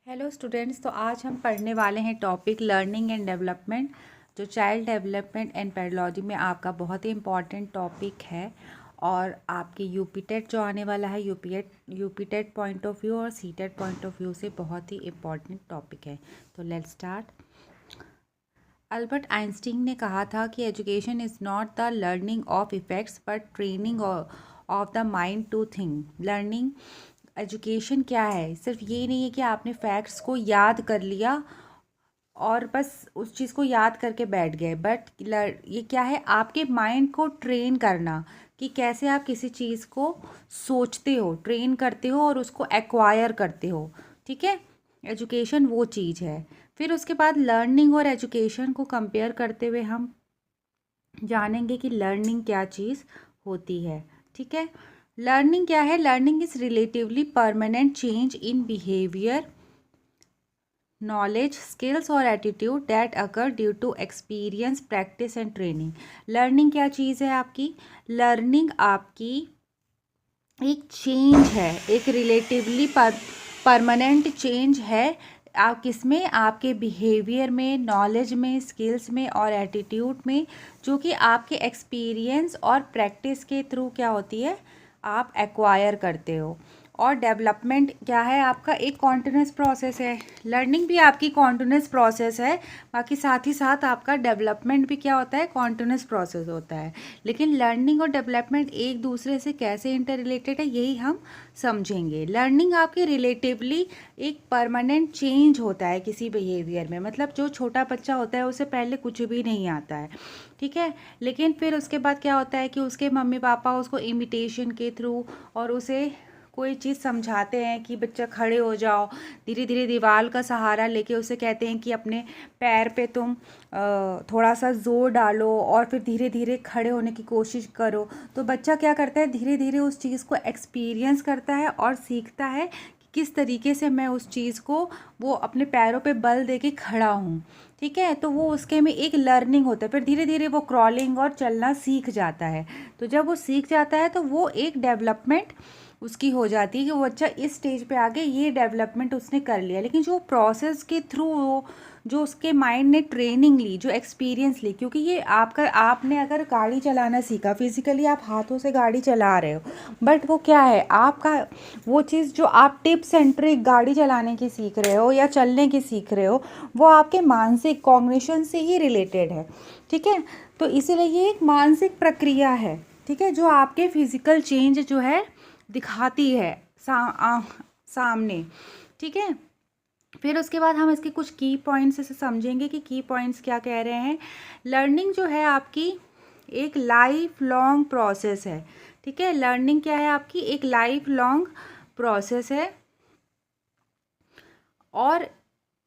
Hello students, तो आज हम पढ़ने वाले हैं टॉपिक लर्निंग एंड डेवलपमेंट, जो चाइल्ड डेवलपमेंट एंड पेडोलॉजी में आपका बहुत ही इम्पॉर्टेंट टॉपिक है। और आपके यूपी टेट जो आने वाला है, UP TET point of view और C TET point of view से बहुत ही इम्पॉर्टेंट टॉपिक है। तो लेट्स स्टार्ट। अल्बर्ट आइंस्टीन ने कहा था कि education is not the learning of effects but training of the mind to think. Learning education क्या है, सिर्फ ये नहीं है कि आपने फैक्ट्स को याद कर लिया और बस उस चीज़ को याद करके बैठ गए, बट ये क्या है, आपके माइंड को ट्रेन करना कि कैसे आप किसी चीज़ को सोचते हो, ट्रेन करते हो और उसको एक्वायर करते हो। ठीक है, एजुकेशन वो चीज़ है। फिर उसके बाद लर्निंग और एजुकेशन को कंपेयर करते हुए हम जानेंगे कि लर्निंग क्या चीज़ होती है। ठीक है, लर्निंग क्या है? Learning is relatively permanent change in behaviour, knowledge, skills और attitude that occur due to experience, practice and training. Learning क्या चीज़ है आपकी? लर्निंग आपकी एक चेंज है, एक रिलेटिवली परमानेंट चेंज है। आप किसमें? आपके बिहेवियर में, नॉलेज में, स्किल्स में और एटीट्यूड में, जो कि आपके एक्सपीरियंस और प्रैक्टिस के थ्रू क्या होती है, आप एक्वायर करते हो। और डेवलपमेंट क्या है आपका? एक कॉन्टिन्यूस प्रोसेस है। लर्निंग भी आपकी कॉन्टिन्यूस प्रोसेस है, बाकी साथ ही साथ आपका डेवलपमेंट भी क्या होता है? कॉन्टिन्यूस प्रोसेस होता है। लेकिन लर्निंग और डेवलपमेंट एक दूसरे से कैसे इंटर रिलेटेड है, यही हम समझेंगे। लर्निंग आपकी रिलेटिवली एक परमानेंट चेंज होता है किसी बिहेवियर में, मतलब जो छोटा बच्चा होता है उसे पहले कुछ भी नहीं आता है, ठीक है, लेकिन फिर उसके बाद क्या होता है कि उसके मम्मी पापा उसको इमिटेशन के थ्रू और उसे कोई चीज़ समझाते हैं कि बच्चा खड़े हो जाओ, धीरे धीरे दीवार का सहारा लेके उसे कहते हैं कि अपने पैर पे तुम थोड़ा सा जोर डालो और फिर धीरे धीरे खड़े होने की कोशिश करो। तो बच्चा क्या करता है, धीरे धीरे उस चीज़ को एक्सपीरियंस करता है और सीखता है कि किस तरीके से मैं उस चीज़ को, वो अपने पैरों पे बल दे के खड़ा हूँ। ठीक है, तो वो उसके में एक लर्निंग होता है। फिर धीरे धीरे वो क्रॉलिंग और चलना सीख जाता है। तो जब वो सीख जाता है तो वो एक डेवलपमेंट उसकी हो जाती है कि वो बच्चा इस स्टेज पे आगे ये डेवलपमेंट उसने कर लिया। लेकिन जो प्रोसेस के थ्रू जो उसके माइंड ने ट्रेनिंग ली, जो एक्सपीरियंस ली, क्योंकि ये आपने अगर गाड़ी चलाना सीखा, फिजिकली आप हाथों से गाड़ी चला रहे हो, बट वो क्या है आपका, वो चीज़ जो आप टिप्स एंड ट्रिक गाड़ी चलाने की सीख रहे हो या चलने की सीख रहे हो, वो आपके मानसिक कॉग्निशन से ही रिलेटेड है। ठीक है, तो इसीलिए ये एक मानसिक प्रक्रिया है, ठीक है, जो आपके फिजिकल चेंज जो है दिखाती है सामने। ठीक है, फिर उसके बाद हम इसके कुछ की पॉइंट्स से समझेंगे कि की पॉइंट्स क्या कह रहे हैं। लर्निंग जो है आपकी एक लाइफ लॉन्ग प्रोसेस है। ठीक है, लर्निंग क्या है आपकी? एक लाइफ लॉन्ग प्रोसेस है। और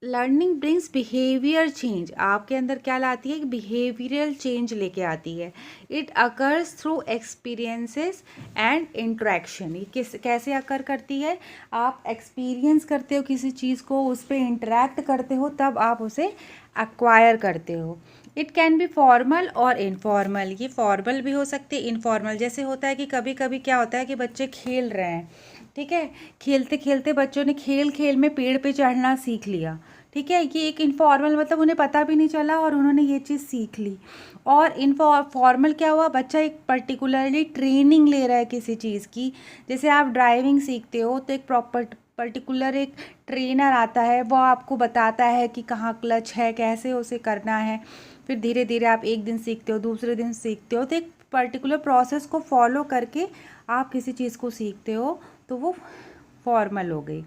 लर्निंग ब्रिंग्स बिहेवियर चेंज, आपके अंदर क्या लाती है? बिहेवियरल चेंज लेके आती है। It occurs through experiences and interaction. ये कैसे अकर करती है? आप एक्सपीरियंस करते हो किसी चीज़ को, उस पर इंटरेक्ट करते हो, तब आप उसे एक्वायर करते हो। इट कैन बी फॉर्मल और इनफॉर्मल। ये फॉर्मल भी हो सकते हैं, इनफॉर्मल। जैसे होता है कि कभी कभी क्या होता है कि बच्चे खेल रहे हैं, ठीक है, खेलते खेलते बच्चों ने खेल खेल में पेड़ पे चढ़ना सीख लिया। ठीक है, ये एक इनफॉर्मल, मतलब उन्हें पता भी नहीं चला और उन्होंने ये चीज़ सीख ली। और फॉर्मल क्या हुआ? बच्चा एक पर्टिकुलरली ट्रेनिंग ले रहा है किसी चीज़ की। जैसे आप ड्राइविंग सीखते हो तो एक पर्टिकुलर एक ट्रेनर आता है, वो आपको बताता है कि कहाँ क्लच है, कैसे उसे करना है। फिर धीरे धीरे आप एक दिन सीखते हो, दूसरे दिन सीखते हो, तो एक पर्टिकुलर प्रोसेस को फॉलो करके आप किसी चीज़ को सीखते हो, तो वो फॉर्मल हो गई।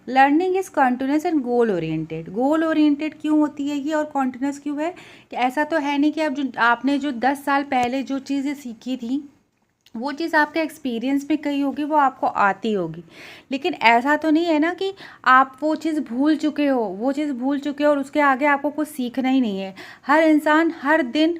Learning is continuous and goal oriented. Goal oriented क्यों होती है ये और कॉन्टिन्यूस क्यों है? कि ऐसा तो है नहीं कि आपने जो 10 साल पहले जो चीज़ें सीखी थी वो चीज़ आपके एक्सपीरियंस में कही होगी, वो आपको आती होगी, लेकिन ऐसा तो नहीं है ना कि आप वो चीज़ भूल चुके हो, और उसके आगे आपको कुछ सीखना ही नहीं है। हर इंसान हर दिन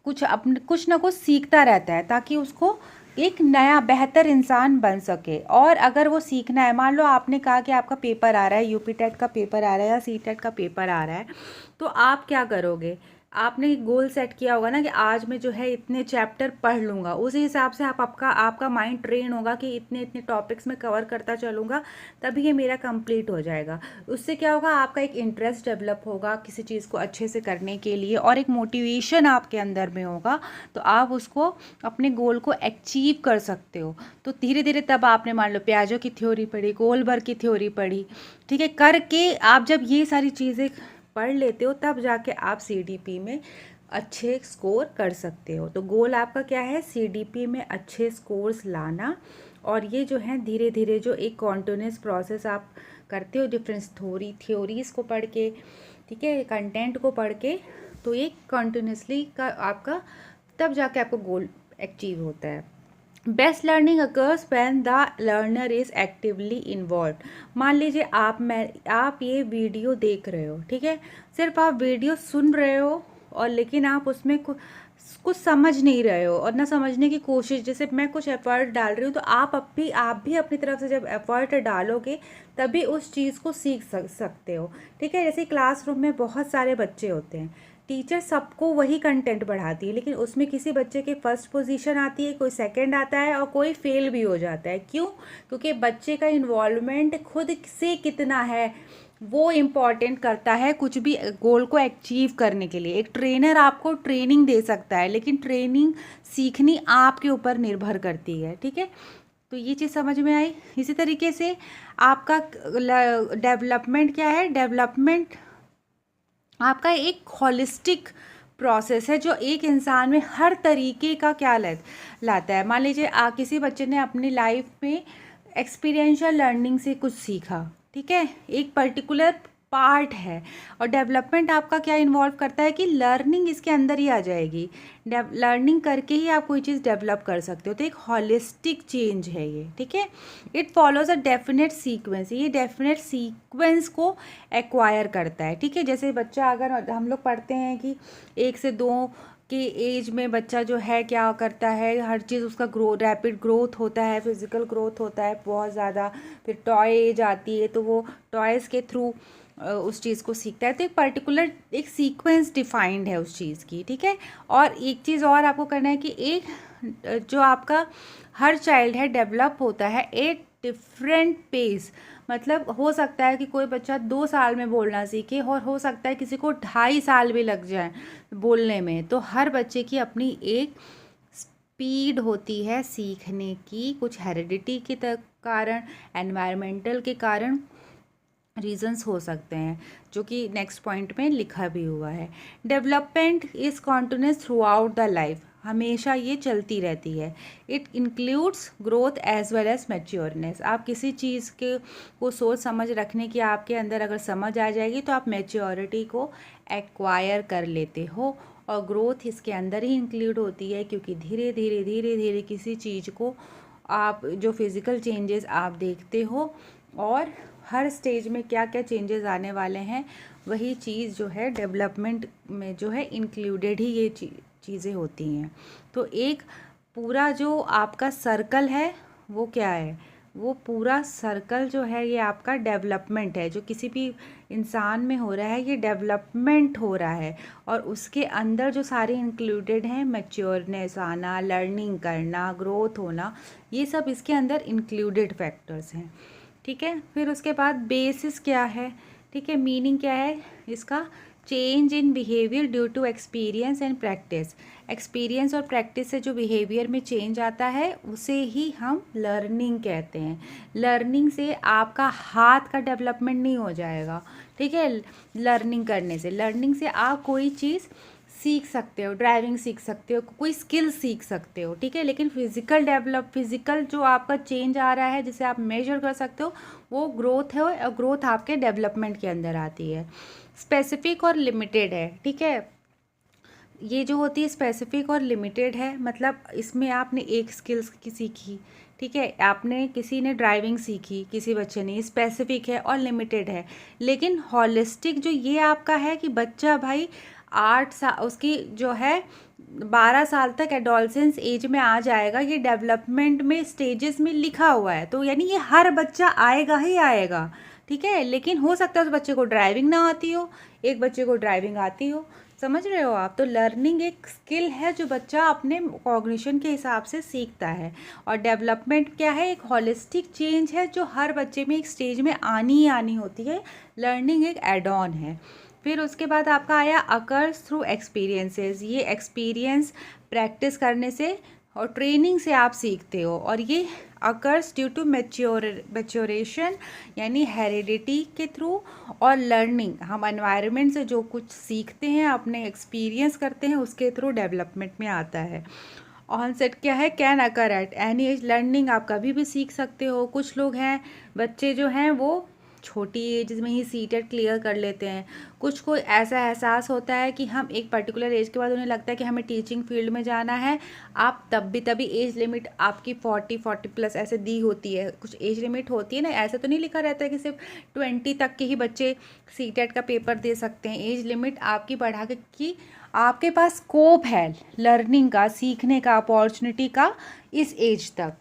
कुछ ना कुछ सीखता रहता है ताकि उसको एक नया बेहतर इंसान बन सके। और अगर वो सीखना है, मान लो आपने कहा कि आपका पेपर आ रहा है, यूपी टेट का पेपर आ रहा है या सी टेट का पेपर आ रहा है, तो आप क्या करोगे? आपने गोल सेट किया होगा ना कि आज मैं जो है इतने चैप्टर पढ़ लूँगा, उसी हिसाब से आपका माइंड ट्रेन होगा कि इतने इतने टॉपिक्स में कवर करता चलूँगा, तभी ये मेरा कंप्लीट हो जाएगा। उससे क्या होगा, आपका एक इंटरेस्ट डेवलप होगा किसी चीज़ को अच्छे से करने के लिए, और एक मोटिवेशन आपके अंदर में होगा, तो आप उसको अपने गोल को अचीव कर सकते हो। तो धीरे धीरे तब आपने मान लो पियाजो की थ्योरी पढ़ी, गोलबर्ग की थ्योरी पढ़ी, ठीक है, करके आप जब ये सारी चीज़ें पढ़ लेते हो तब जाके आप सीडीपी में अच्छे स्कोर कर सकते हो। तो गोल आपका क्या है, सीडीपी में अच्छे स्कोर्स लाना। और ये जो है धीरे धीरे जो एक कॉन्टिन्यूस प्रोसेस आप करते हो डिफरेंस थ्योरीज़ को पढ़ के, ठीक है, कंटेंट को पढ़ के, तो ये कॉन्टिन्यूसली का आपका तब जाके आपको गोल अचीव होता है। Best learning occurs when the learner is actively involve. मान लीजिए आप ये वीडियो देख रहे हो, ठीक है, सिर्फ आप वीडियो सुन रहे हो और लेकिन आप उसमें कुछ समझ नहीं रहे हो और ना समझने की कोशिश, जैसे मैं कुछ एफर्ट डाल रही हूँ, तो आप भी अपनी तरफ से जब एफर्ट डालोगे तभी उस चीज़ को सीख सकते हो, ठीक है। जैसे क्लासरूम में बहुत सारे बच्चे होते हैं, टीचर सबको वही कंटेंट पढ़ाती है, लेकिन उसमें किसी बच्चे के फर्स्ट पोजीशन आती है, कोई सेकंड आता है और कोई फेल भी हो जाता है। क्यों? क्योंकि बच्चे का इन्वॉल्वमेंट खुद से कितना है वो इम्पॉर्टेंट करता है कुछ भी गोल को अचीव करने के लिए। एक ट्रेनर आपको ट्रेनिंग दे सकता है, लेकिन ट्रेनिंग सीखनी आपके ऊपर निर्भर करती है, ठीक है। तो ये चीज़ समझ में आई। इसी तरीके से आपका डेवलपमेंट क्या है, डेवलपमेंट आपका एक हॉलिस्टिक प्रोसेस है जो एक इंसान में हर तरीके का क्या लाता है। मान लीजिए किसी बच्चे ने अपनी लाइफ में एक्सपीरियंशियल लर्निंग से कुछ सीखा, ठीक है, एक पर्टिकुलर पार्ट है, और डेवलपमेंट आपका क्या इन्वॉल्व करता है कि लर्निंग इसके अंदर ही आ जाएगी। लर्निंग करके ही आप कोई चीज़ डेवलप कर सकते हो। तो एक हॉलिस्टिक चेंज है ये, ठीक है। It follows a definite sequence, ये डेफिनेट सीक्वेंस को एक्वायर करता है, ठीक है। जैसे बच्चा, अगर हम लोग पढ़ते हैं कि 1 से 2 के एज में बच्चा जो है क्या करता है, हर चीज़ उसका रैपिड ग्रोथ होता है, फिजिकल ग्रोथ होता है बहुत ज़्यादा, फिर टॉय एज आती है तो वो टॉयज़ के थ्रू उस चीज़ को सीखता है। तो एक पर्टिकुलर एक सीक्वेंस डिफाइंड है उस चीज़ की, ठीक है। और एक चीज़ और आपको करना है कि एक जो आपका हर चाइल्ड है डेवलप होता है एट डिफरेंट पेस। मतलब हो सकता है कि कोई बच्चा 2 साल में बोलना सीखे और हो सकता है किसी को 2.5 साल भी लग जाए बोलने में। तो हर बच्चे की अपनी एक स्पीड होती है सीखने की, कुछ हेरिडिटी के कारण, एनवायरमेंटल के कारण रीजंस हो सकते हैं, जो कि नेक्स्ट पॉइंट में लिखा भी हुआ है। Development is continuous throughout the life, हमेशा ये चलती रहती है। It includes growth as well as matureness. आप किसी चीज़ के को सोच समझ रखने की आपके अंदर अगर समझ आ जाएगी तो आप मैच्योरिटी को एक्वायर कर लेते हो, और ग्रोथ इसके अंदर ही इंक्लूड होती है, क्योंकि धीरे धीरे किसी चीज़ को आप जो फिज़िकल चेंजेस आप देखते हो और हर स्टेज में क्या क्या चेंजेस आने वाले हैं, वही चीज़ जो है डेवलपमेंट में जो है इंक्लूडेड ही ये चीज़ें होती हैं। तो एक पूरा जो आपका सर्कल है वो क्या है, वो पूरा सर्कल जो है ये आपका डेवलपमेंट है, जो किसी भी इंसान में हो रहा है ये डेवलपमेंट हो रहा है। और उसके अंदर जो सारे इंक्लूडेड हैं, मैच्योरनेस आना, लर्निंग करना, ग्रोथ होना, ये सब इसके अंदर इंक्लूडेड फैक्टर्स हैं, ठीक है। फिर उसके बाद बेसिस क्या है, ठीक है, मीनिंग क्या है इसका, change in behaviour due to experience and practice. Experience और प्रैक्टिस से जो बिहेवियर में चेंज आता है उसे ही हम लर्निंग कहते हैं। लर्निंग से आपका हाथ का डेवलपमेंट नहीं हो जाएगा, ठीक है। लर्निंग करने से, लर्निंग से आप कोई चीज़ सीख सकते हो, ड्राइविंग सीख सकते हो, कोई स्किल सीख सकते हो, ठीक है। लेकिन फिजिकल जो आपका चेंज आ रहा है जिसे आप मेजर कर सकते हो वो ग्रोथ है, और ग्रोथ आपके डेवलपमेंट के अंदर आती है। स्पेसिफिक और लिमिटेड है, ठीक है। ये जो होती है स्पेसिफिक और लिमिटेड है, मतलब इसमें आपने एक स्किल्स की सीखी, ठीक है, आपने किसी ने ड्राइविंग सीखी, किसी बच्चे ने, स्पेसिफिक है और लिमिटेड है। लेकिन हॉलिस्टिक जो ये आपका है कि बच्चा भाई 8 साल उसकी जो है 12 साल तक एडोलसेंस एज में आ जाएगा, ये डेवलपमेंट में स्टेजेस में लिखा हुआ है। तो यानी ये हर बच्चा आएगा ही आएगा, ठीक है। लेकिन हो सकता है उस बच्चे को ड्राइविंग ना आती हो, एक बच्चे को ड्राइविंग आती हो, समझ रहे हो आप। तो लर्निंग एक स्किल है जो बच्चा अपने कॉग्निशन के हिसाब से सीखता है। और डेवलपमेंट क्या है, एक हॉलिस्टिक चेंज है जो हर बच्चे में एक स्टेज में आनी ही आनी होती है। लर्निंग एक एड ऑन है। फिर उसके बाद आपका आया अकर्स थ्रू एक्सपीरियंसेस। ये एक्सपीरियंस प्रैक्टिस करने से और ट्रेनिंग से आप सीखते हो। और ये अकर्स ड्यू टू मैच्योरेशन यानी हेरिडिटी के थ्रू। और लर्निंग हम एनवायरनमेंट से जो कुछ सीखते हैं, अपने एक्सपीरियंस करते हैं, उसके थ्रू डेवलपमेंट में आता है। ऑनसेट क्या है, can occur at any as. Learning आप कभी भी सीख सकते हो। कुछ लोग हैं, बच्चे जो हैं वो छोटी एज में ही सीटेट क्लियर कर लेते हैं। कुछ को ऐसा एहसास होता है कि हम एक पर्टिकुलर एज के बाद उन्हें लगता है कि हमें टीचिंग फील्ड में जाना है। आप तभी एज लिमिट आपकी 40 प्लस ऐसे दी होती है, कुछ एज लिमिट होती है ना, ऐसा तो नहीं लिखा रहता है कि सिर्फ 20 तक के ही बच्चे सीटेट का पेपर दे सकते हैं। एज लिमिट आपकी बढ़ा के कि आपके पास स्कोप है लर्निंग का, सीखने का, अपॉर्चुनिटी का इस एज तक।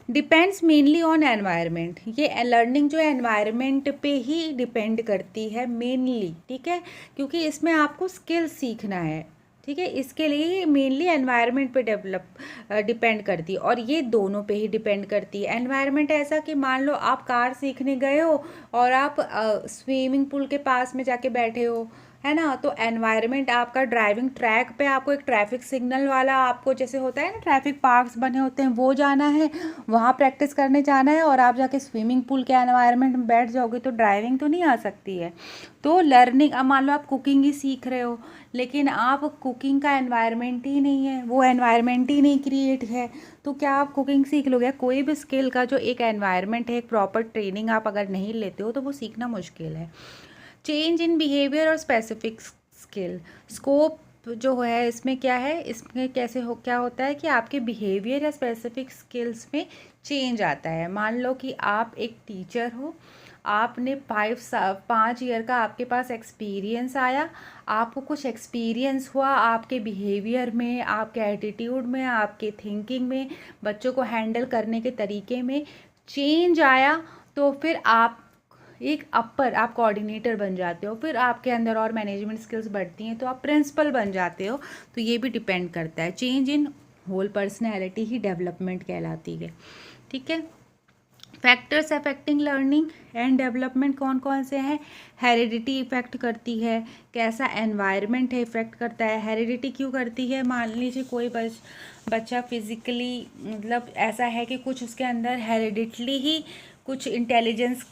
Depends mainly on environment. ये लर्निंग जो है एनवायरनमेंट पे ही डिपेंड करती है मेनली, ठीक है, क्योंकि इसमें आपको स्किल सीखना है, ठीक है। इसके लिए मेनली एनवायरनमेंट पे डिपेंड करती है। और ये दोनों पे ही डिपेंड करती है। एनवायरनमेंट ऐसा कि मान लो आप कार सीखने गए हो और आप स्विमिंग पूल के पास में जाके बैठे हो, है ना, तो एनवायरनमेंट आपका ड्राइविंग ट्रैक पे आपको एक ट्रैफिक सिग्नल वाला, आपको जैसे होता है ना ट्रैफिक पार्क्स बने होते हैं, वो जाना है, वहाँ प्रैक्टिस करने जाना है। और आप जाके स्विमिंग पूल के एनवायरनमेंट में बैठ जाओगे तो ड्राइविंग तो नहीं आ सकती है। तो लर्निंग, अब मान लो आप कुकिंग ही सीख रहे हो लेकिन आप कुकिंग का एनवायरनमेंट ही नहीं है, वो एनवायरनमेंट ही नहीं क्रिएट है, तो क्या आप कुकिंग सीख लोगे। कोई भी स्किल का जो एक एनवायरनमेंट है, एक प्रॉपर ट्रेनिंग आप अगर नहीं लेते हो तो वो सीखना मुश्किल है। चेंज इन बिहेवियर और स्पेसिफिक स्किल। स्कोप जो है इसमें क्या है, इसमें कैसे क्या होता है कि आपके बिहेवियर या स्पेसिफिक स्किल्स में चेंज आता है। मान लो कि आप एक टीचर हो, आपने 5 ईयर का आपके पास एक्सपीरियंस आया, आपको कुछ एक्सपीरियंस हुआ आपके बिहेवियर में, आपके एटीट्यूड में, आपके थिंकिंग में, बच्चों को हैंडल करने के तरीके में चेंज आया, तो फिर आप एक आप कोऑर्डिनेटर बन जाते हो, फिर आपके अंदर और मैनेजमेंट स्किल्स बढ़ती हैं तो आप प्रिंसिपल बन जाते हो। तो ये भी डिपेंड करता है। चेंज इन होल पर्सनैलिटी ही डेवलपमेंट कहलाती है, ठीक है। Factors affecting learning and development कौन कौन से हैं। हेरिडिटी इफ़ेक्ट करती है, कैसा एनवायरनमेंट है इफ़ेक्ट करता है। हेरिडिटी क्यों करती है, मान लीजिए कोई बच्चा फिज़िकली मतलब ऐसा है कि कुछ उसके अंदर हेरिडिटली ही कुछ इंटेलिजेंस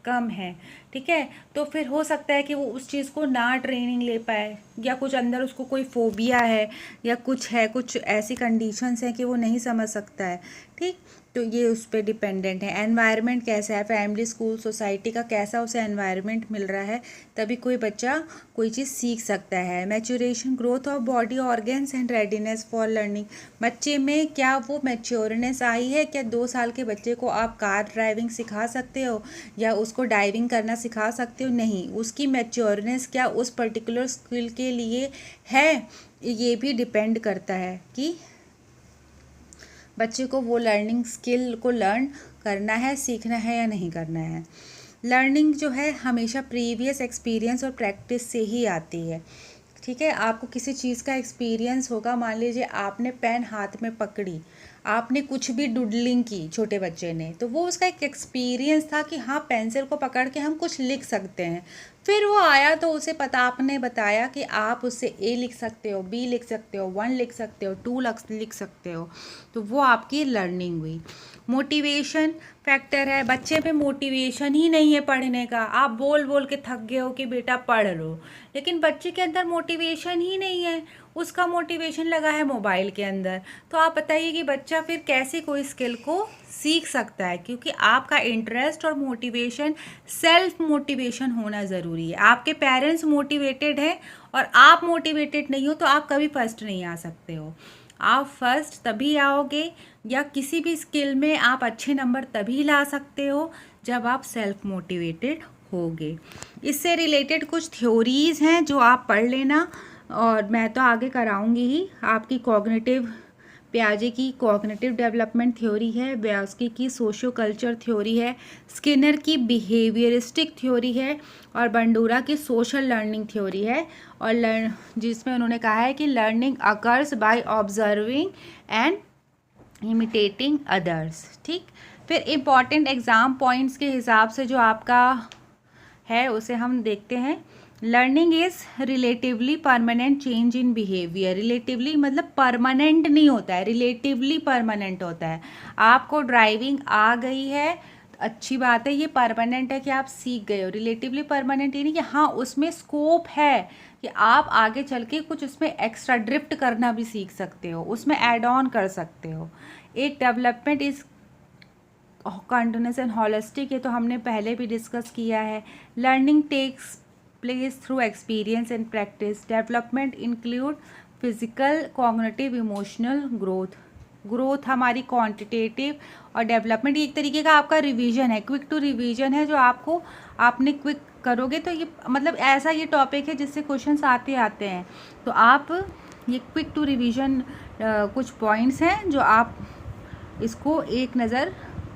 कम है, ठीक है, तो फिर हो सकता है कि वो उस चीज़ को ना ट्रेनिंग ले पाए, या कुछ अंदर उसको कोई फोबिया है या कुछ है, कुछ ऐसी कंडीशंस हैं कि वो नहीं समझ सकता है, ठीक। तो ये उस पर डिपेंडेंट है। एनवायरनमेंट कैसा है, फैमिली, स्कूल, सोसाइटी का कैसा उसे एनवायरनमेंट मिल रहा है, तभी कोई बच्चा कोई चीज़ सीख सकता है। Maturation, growth of body organs and readiness for learning. बच्चे में क्या वो मैच्योरनेस आई है, क्या 2 साल के बच्चे को आप कार ड्राइविंग सिखा सकते हो या उसको डाइविंग करना सिखा सकते हो, नहीं। उसकी मैच्योरनेस क्या उस पर्टिकुलर स्किल के लिए है, ये भी डिपेंड करता है कि बच्चे को वो लर्निंग स्किल को लर्न करना है, सीखना है या नहीं करना है। लर्निंग जो है हमेशा प्रीवियस एक्सपीरियंस और प्रैक्टिस से ही आती है, ठीक है। आपको किसी चीज़ का एक्सपीरियंस होगा, मान लीजिए आपने पेन हाथ में पकड़ी, आपने कुछ भी डुडलिंग की छोटे बच्चे ने, तो वो उसका एक एक्सपीरियंस था कि हाँ पेंसिल को पकड़ के हम कुछ लिख सकते हैं। फिर वो आया तो उसे पता, आपने बताया कि आप उससे ए लिख सकते हो, बी लिख सकते हो, 1 लिख सकते हो, 2 लिख सकते हो, तो वो आपकी लर्निंग हुई। मोटिवेशन फैक्टर है, बच्चे पे मोटिवेशन ही नहीं है पढ़ने का, आप बोल बोल के थक गए हो कि बेटा पढ़ लो, लेकिन बच्चे के अंदर मोटिवेशन ही नहीं है, उसका मोटिवेशन लगा है मोबाइल के अंदर। तो आप बताइए कि बच्चा फिर कैसे कोई स्किल को सीख सकता है, क्योंकि आपका इंटरेस्ट और मोटिवेशन, सेल्फ मोटिवेशन होना ज़रूरी है। आपके पेरेंट्स मोटिवेटेड हैं और आप मोटिवेटेड नहीं हो तो आप कभी फर्स्ट नहीं आ सकते हो। आप फर्स्ट तभी आओगे या किसी भी स्किल में आप अच्छे नंबर तभी ला सकते हो जब आप सेल्फ मोटिवेटेड होगे। इससे रिलेटेड कुछ थ्योरीज़ हैं जो आप पढ़ लेना, और मैं तो आगे कराऊंगी ही। आपकी कॉग्निटिव पियाजे की कॉग्निटिव डेवलपमेंट थ्योरी है, व्यास्की की सोशियो कल्चर थ्योरी है, स्किनर की बिहेवियरिस्टिक थ्योरी है और बंडूरा की सोशल लर्निंग थ्योरी है। और जिसमें उन्होंने कहा है कि learning occurs by observing and imitating others. ठीक, फिर इम्पॉर्टेंट एग्ज़ाम पॉइंट्स के हिसाब से जो आपका है उसे हम देखते हैं। Learning is relatively permanent change in behaviour. Relatively मतलब परमानेंट नहीं होता है, रिलेटिवली परमानेंट होता है। आपको ड्राइविंग आ गई है, अच्छी बात है, ये परमानेंट है कि आप सीख गए हो। रिलेटिवली परमानेंट ये नहीं कि हाँ उसमें स्कोप है कि आप आगे चल के कुछ उसमें एक्स्ट्रा ड्रिफ्ट करना भी सीख सकते हो, उसमें ऐड ऑन कर सकते हो। एक development is continuous and holistic, ये तो हमने पहले भी डिस्कस किया है। Learning takes place through experience and practice. Development include physical, cognitive, emotional growth. Growth हमारी क्वांटिटेटिव और डेवलपमेंट एक तरीके का आपका रिवीजन है, क्विक टू रिवीजन है, जो आपने क्विक करोगे तो ये मतलब ऐसा ये टॉपिक है जिससे क्वेश्चंस आते आते हैं। तो आप ये क्विक टू रिवीजन कुछ पॉइंट्स हैं जो आप इसको एक नज़र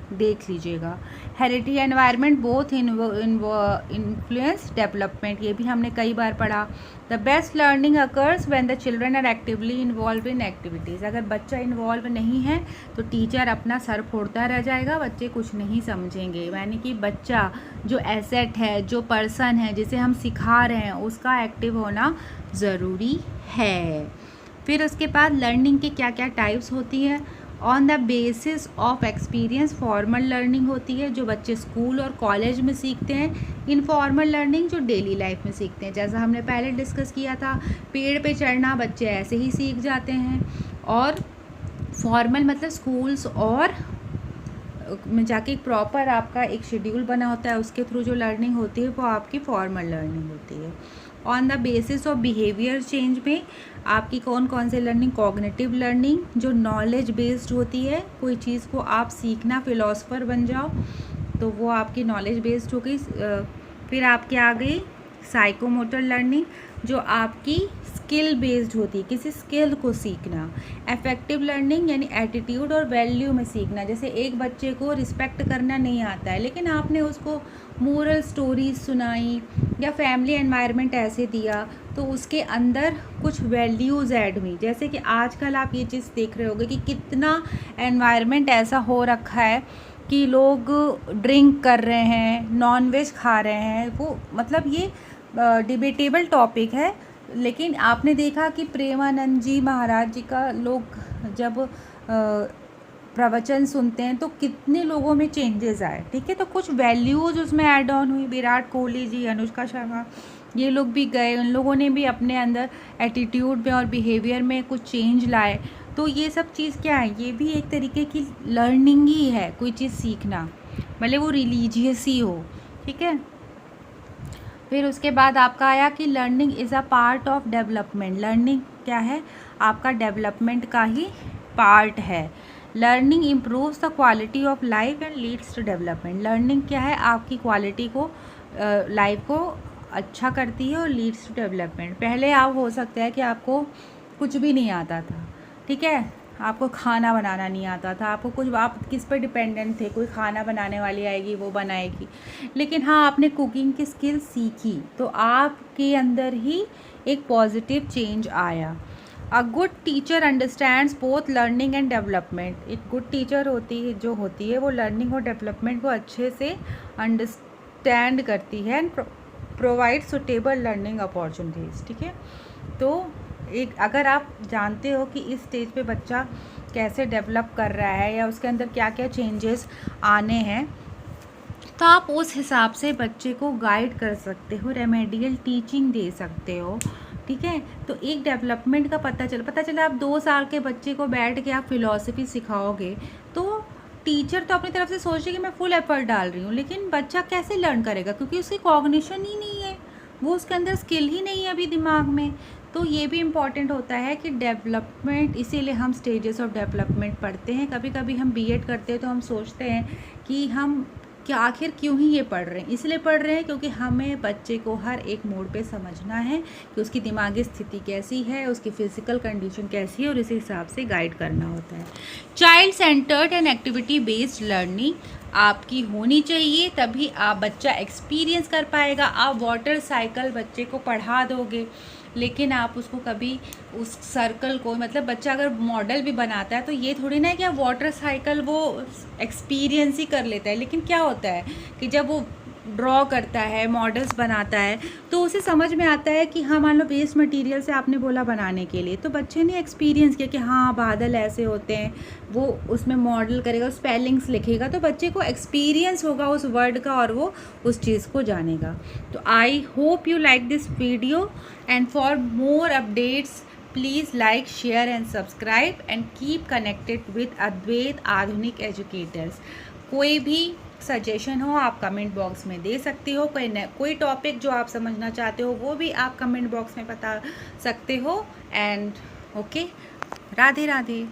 देख लीजिएगा। Heredity environment both influence development, ये भी हमने कई बार पढ़ा। The best learning occurs when the children are actively involve in activities. अगर बच्चा इन्वॉल्व नहीं है तो टीचर अपना सर फोड़ता रह जाएगा, बच्चे कुछ नहीं समझेंगे। यानी कि बच्चा जो एसेट है, जो पर्सन है जिसे हम सिखा रहे हैं, उसका एक्टिव होना ज़रूरी है। फिर उसके बाद लर्निंग के क्या क्या टाइप्स होती है। On the basis of experience formal learning होती है, जो बच्चे स्कूल और कॉलेज में सीखते हैं। इनफॉर्मल लर्निंग जो डेली लाइफ में सीखते हैं, जैसा हमने पहले डिस्कस किया था, पेड़ पे चढ़ना बच्चे ऐसे ही सीख जाते हैं। और फॉर्मल मतलब स्कूल्स और में जाके एक प्रॉपर आपका एक शेड्यूल बना होता है, उसके थ्रू जो लर्निंग होती है वो आपकी फॉर्मल लर्निंग होती है। On the basis of behaviour change में आपकी कौन कौन से लर्निंग। कॉग्निटिव लर्निंग जो नॉलेज बेस्ड होती है, कोई चीज़ को आप सीखना, फिलोसफर बन जाओ, तो वो आपकी नॉलेज बेस्ड हो गई। फिर आपके आ गई साइकोमोटर लर्निंग जो आपकी स्किल बेस्ड होती है, किसी स्किल को सीखना। अफेक्टिव लर्निंग यानी एटीट्यूड और वैल्यू में सीखना, जैसे एक बच्चे को रिस्पेक्ट करना नहीं आता है लेकिन आपने उसको मोरल स्टोरीज सुनाई या फैमिली एनवायरनमेंट ऐसे दिया तो उसके अंदर कुछ वैल्यूज़ ऐड हुई। जैसे कि आजकल आप ये चीज़ देख रहे होगे कि कितना एनवायरनमेंट ऐसा हो रखा है कि लोग ड्रिंक कर रहे हैं, नॉन वेज खा रहे हैं। वो मतलब ये डिबेटेबल टॉपिक है, लेकिन आपने देखा कि प्रेमानंद जी महाराज जी का लोग जब प्रवचन सुनते हैं तो कितने लोगों में चेंजेस आए। ठीक है, तो कुछ वैल्यूज़ उसमें ऐड ऑन हुई। विराट कोहली जी, अनुष्का शर्मा, ये लोग भी गए, उन लोगों ने भी अपने अंदर एटीट्यूड में और बिहेवियर में कुछ चेंज लाए। तो ये सब चीज़ क्या है, ये भी एक तरीके की लर्निंग ही है, कोई चीज़ सीखना, भले वो रिलीजियस ही हो। ठीक है, फिर उसके बाद आपका आया कि learning is a part of development. Learning क्या है, आपका डेवलपमेंट का ही पार्ट है। Learning improves the quality of life and leads to development. Learning क्या है, आपकी क्वालिटी को, लाइफ को अच्छा करती है और लीड्स टू डेवलपमेंट। पहले आप हो सकता है कि आपको कुछ भी नहीं आता था, ठीक है, आपको खाना बनाना नहीं आता था, आपको कुछ, आप किस पर डिपेंडेंट थे, कोई खाना बनाने वाली आएगी वो बनाएगी, लेकिन हाँ आपने कुकिंग की स्किल सीखी तो आपके अंदर ही एक पॉजिटिव चेंज आया। A good teacher understands both learning and development. एक गुड टीचर होती है वो लर्निंग और डेवलपमेंट को अच्छे से अंडरस्टैंड करती है and provide suitable learning opportunities. ठीक है, तो एक अगर आप जानते हो कि इस स्टेज पे बच्चा कैसे डेवलप कर रहा है या उसके अंदर क्या क्या चेंजेस आने हैं, तो आप उस हिसाब से बच्चे को गाइड कर सकते हो, रेमेडियल टीचिंग दे सकते हो। ठीक है, तो एक डेवलपमेंट का पता चला आप 2 साल के बच्चे को बैठ के आप फिलॉसफी सिखाओगे तो टीचर तो अपनी तरफ से सोच रही कि मैं फुल एफर्ट डाल रही हूँ, लेकिन बच्चा कैसे लर्न करेगा क्योंकि उसकी कॉग्निशन ही नहीं है, वो उसके अंदर स्किल ही नहीं है अभी दिमाग में। तो ये भी इम्पॉर्टेंट होता है कि डेवलपमेंट, इसीलिए हम स्टेजेस ऑफ डेवलपमेंट पढ़ते हैं। कभी कभी हम बीएड करते हैं तो हम सोचते हैं कि हम कि आखिर क्यों ही ये पढ़ रहे हैं। इसलिए पढ़ रहे हैं क्योंकि हमें बच्चे को हर एक मोड पे समझना है कि उसकी दिमागी स्थिति कैसी है, उसकी फिजिकल कंडीशन कैसी है, और इस हिसाब से गाइड करना होता है। Child centred and activity based learning आपकी होनी चाहिए, तभी आप बच्चा एक्सपीरियंस कर पाएगा। आप वाटर साइकिल बच्चे को पढ़ा दोगे, लेकिन आप उसको कभी उस सर्कल को, मतलब बच्चा अगर मॉडल भी बनाता है तो ये थोड़ी ना है कि आप वाटर साइकिल वो एक्सपीरियंस ही कर लेता है। लेकिन क्या होता है कि जब वो ड्रॉ करता है, मॉडल्स बनाता है, तो उसे समझ में आता है कि हाँ, मान लो वेस्ट मटेरियल से आपने बोला बनाने के लिए, तो बच्चे ने एक्सपीरियंस किया कि हाँ बादल ऐसे होते हैं, वो उसमें मॉडल करेगा, स्पेलिंग्स लिखेगा, तो बच्चे को एक्सपीरियंस होगा उस वर्ड का और वो उस चीज़ को जानेगा। तो I hope you like this video, and for more updates please like, share and subscribe and keep connected with Advait Adhunik Educators. कोई भी सजेशन हो आप कमेंट बॉक्स में दे सकते हो। कोई टॉपिक जो आप समझना चाहते हो वो भी आप कमेंट बॉक्स में बता सकते हो। And okay, Radhe Radhe.